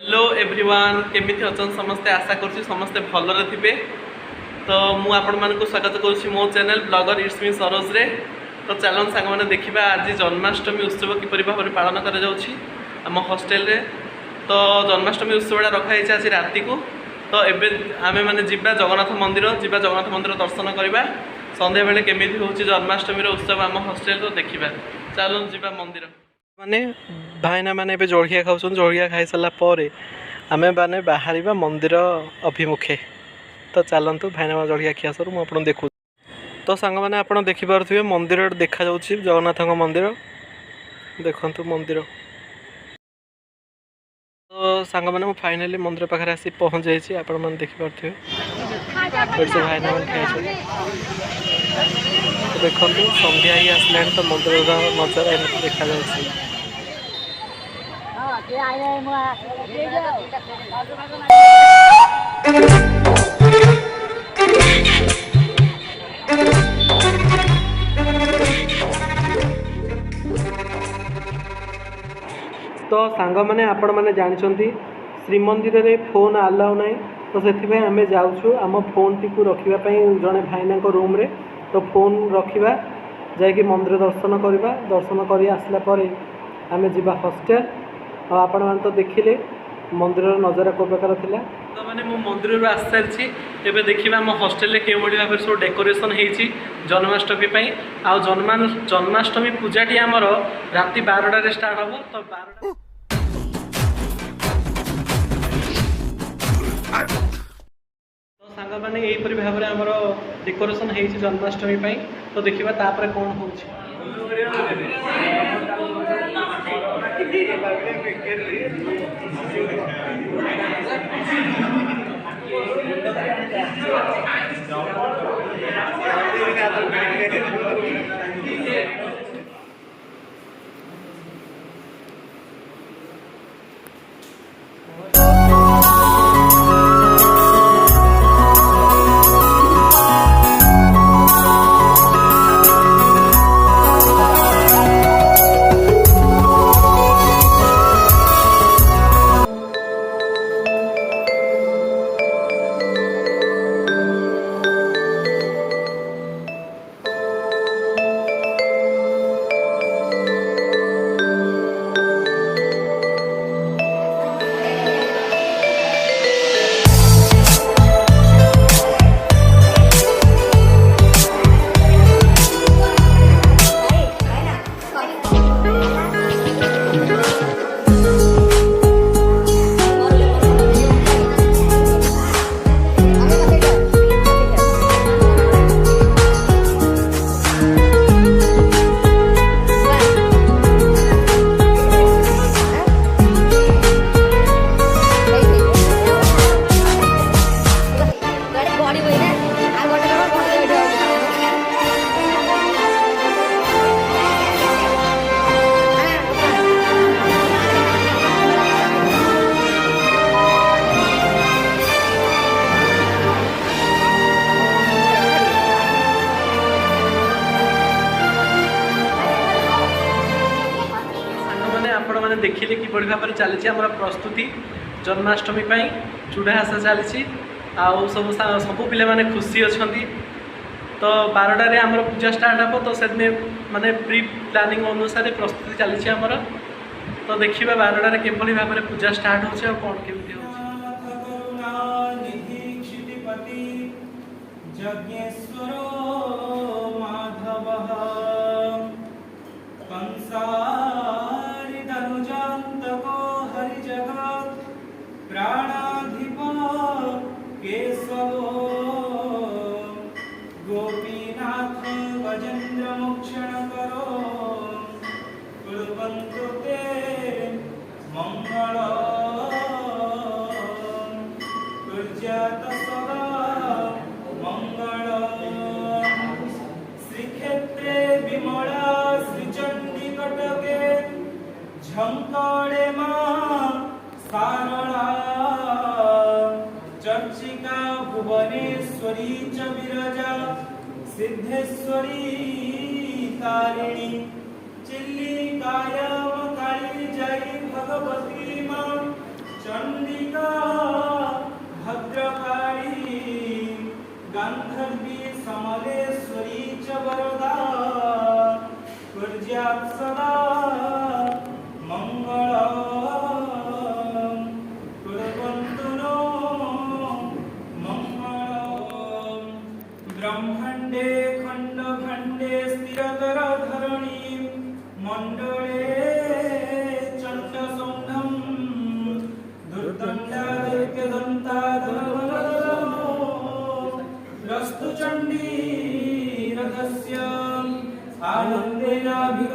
Hello everyone केमी अच्छा समस्ते आशा करुँच समस्ते भलरे थे। तो मुझे आपण मानक स्वागत करुँच मो channel blogger it's me Saroj रे। तो चलन सांग मैंने देखा आज जन्माष्टमी उत्सव किपरि भाव में पालन करा हॉस्टेल रे। तो जन्माष्टमी उत्सव रखाई आज राति को। तो एवं आमे मैंने जीवा जगन्नाथ मंदिर दर्शन करवा संध्या बेले केमी हूँ जन्माष्टमी उत्सव आम हॉस्टेल तो देखा। चलो जीवा मंदिर माने भाईना मैंने जलिया खाऊँ जलिया खाई सारापर आम मैंने बाहर मंदिर अभिमुखे। तो चलतु भाईना जलिया खिया सर मुझे देखू। तो सांग मैंने आप देखिपे मंदिर देखा जगन्नाथ मंदिर देखु मंदिर। तो सांग मैंने फाइनाली मंदिर पाखे आसी पहुँच जाइए आपण मैंने देखिपे भाईना मैंने खाई देखु संध्या ही आसला तो मंदिर नजर एम देखा। तो सांग मैंने आपण मैंने जानते श्रीमंदिर रे फोन आलाउ ना। तो से आम जाऊँ आम फोन टी रखापी जड़े भाईना रूम रे। तो फोन रखा जा मंदिर दर्शन करवा दर्शन कर आसला आम जा हॉस्टेल। आपण मैंने तो देखिले मंदिर नजारा को प्रकार थिला। तो मैंने मो मंदिर आस सारी एवं देखा आम हॉस्टेल के भाव सब डेकोरेशन होती जन्माष्टमी आ जन्माष्टमी पूजाटी आमर राति 12टार स्टार्ट हम। तो 12 तो सांग मैंने यहीपरि भाव में आमर डेकोरेशन होती जन्माष्टमी। तो देखा तापर कौन हो। मैंने देखिले कि भाव में चली आम प्रस्तुति जन्माष्टमी चूड़ा आशा चली सब सब पिला माने खुशी अच्छा। तो 12टार आम पूजा स्टार्ट हम। तो से माने प्री प्लानिंग अनुसार प्रस्तुति चली आमर। तो देखा 12टार के भाव में पूजा स्टार्ट हो कौन केमती हो। प्राणाधिप केशव गोपीनाथ गजेन्द्र मोक्षण करो कुर्वन्तु ते मंगल कुर्यात सदा मंगल। श्रीक्षेत्रे विमला श्रीचंडी कटके झंकड़े मां सारणा चर्चिका भुवनेश्वरी च विरजा सिद्धेश्वरी तारिणी चिल्लिकायां काली जय भगवती मां चंड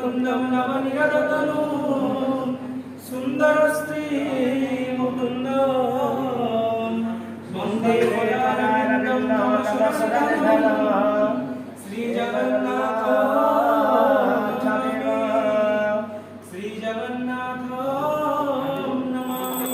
कुन्दं नवनिरतनु सुन्दरस्त्री मुकुन्द वन्दे गोदानन्दं श्रीजगन्नाथ श्रीजगन्नाथ नमामि।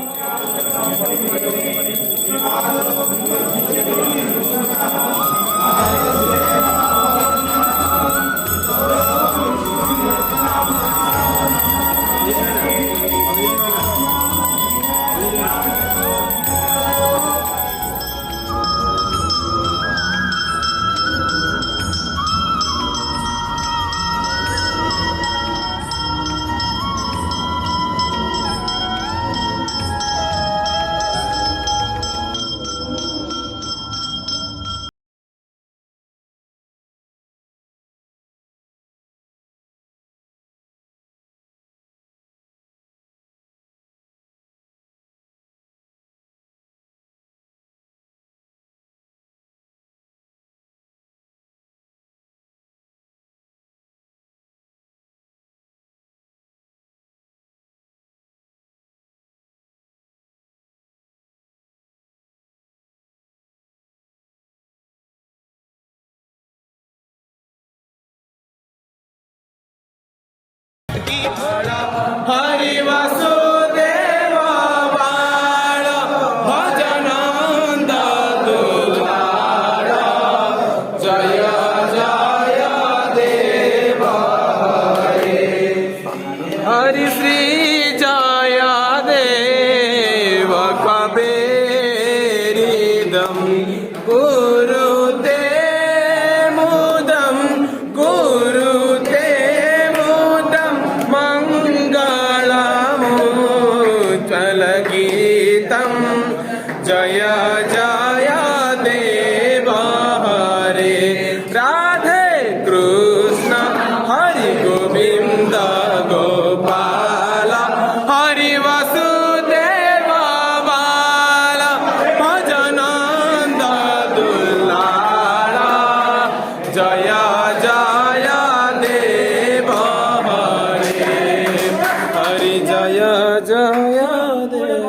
हरि वासुदेव बाळ भजनंद दुलार जय जय देव हरि श्री जय देव कबीरिदम गुरुते मुदम गुरुते मुदम मंगलमुच्चल गीतम जय जय देव हरे राधे कृष्ण हरि गोविंद गोपाल हरि वासुदेव बाल भजनंद दुलार जय जय देव हरे हरि जय जय देव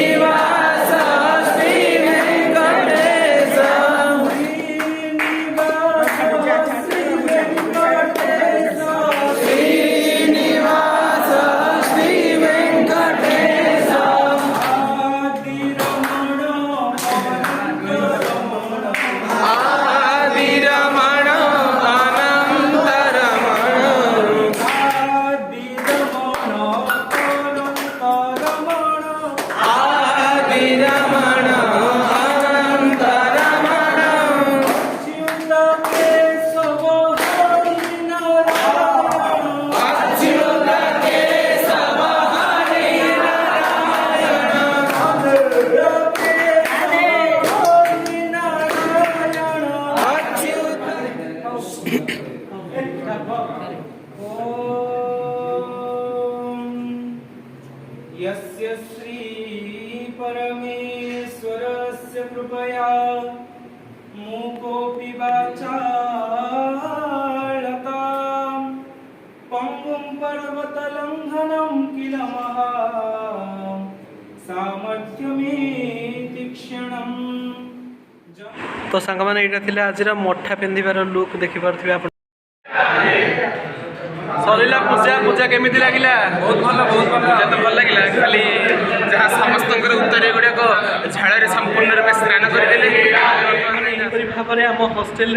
श्रीनिवास श्री वेंकटेश श्रीनिवास श्री वेंकटेश आदिरमण अनन्तरमण आदिरमण अनन्तरमण अच्युत केशव हरि यस्य श्री परमेश्वरस्य कृपया मूकोऽपि वाचालतां पङ्गुं पर्वतलङ्घनं किल सामर्थ्यमेति क्षणम्। तो सांग मैंने यहाँ आज मठा पिंधार लुक देखिपे आप सरिला पूजा पूजा केमी लगे बहुत भल पूजा तो भल लगे खाली जहाँ समस्त उत्तर गुड़ाक झाड़ संपूर्ण रूप स्नान करदे भाव में आम हस्टेल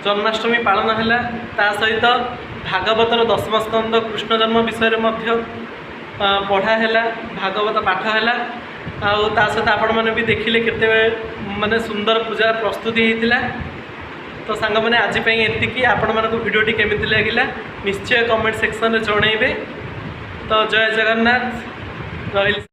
जन्माष्टमी पालन है सहित भागवतर दशम स्कंद कृष्ण जन्म विषय पढ़ाला भागवत पाठ है सहित आपण मैंने भी देखिले केते माने सुंदर पूजा प्रस्तुति होता। तो सांग मैंने आज एति आपण मानक भिडियोटी केमिति लगिला निश्चय कमेंट सेक्शन में जनइबे। तो जय जगन्नाथ रही।